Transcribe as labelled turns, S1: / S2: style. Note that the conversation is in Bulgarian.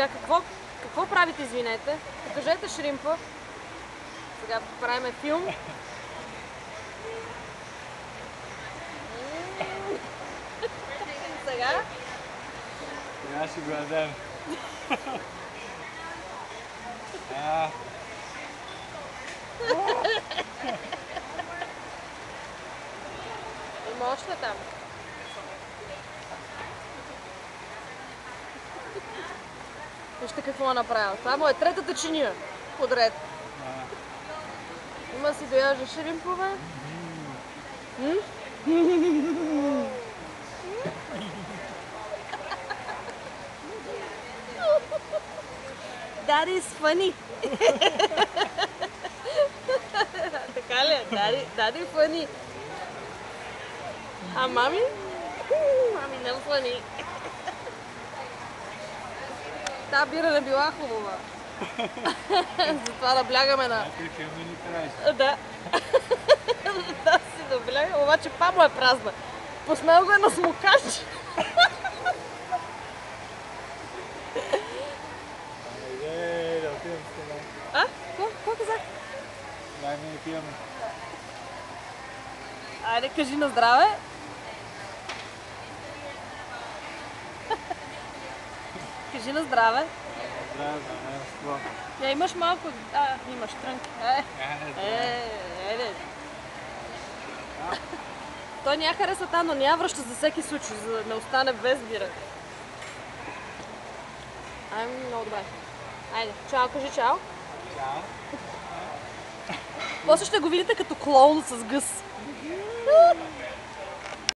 S1: Сега какво правите, извинете? Покажете шримпа. Сега правим филм. Сега?
S2: Сега ще го ядем.
S1: Има още там. Вижте какво е направил. Това му е третата чиния подред. Има си дояжда шримпове. That is funny. Така ли е? That is funny. А мами? Мами не funny. Та бира не била хубава. Затова наблягаме на...
S2: Филми ни трябваше.
S1: Да. Да си наблягам, обаче па му е празна. Посмел го е на смокач.
S2: Да отидем с това.
S1: А? Какво казах?
S2: Дай ми отиваме.
S1: Айде, кажи на здраве. Кажи на здраве.
S2: Здраве, да, с това.
S1: Я имаш малко... имаш трънки. Айде. Той не я харесва там, но не я връща за всеки случай, за да не остане без бира. Много добре. Айде, чао, кажи чао.
S2: Чао.
S1: После ще го видите като клоун с гъс.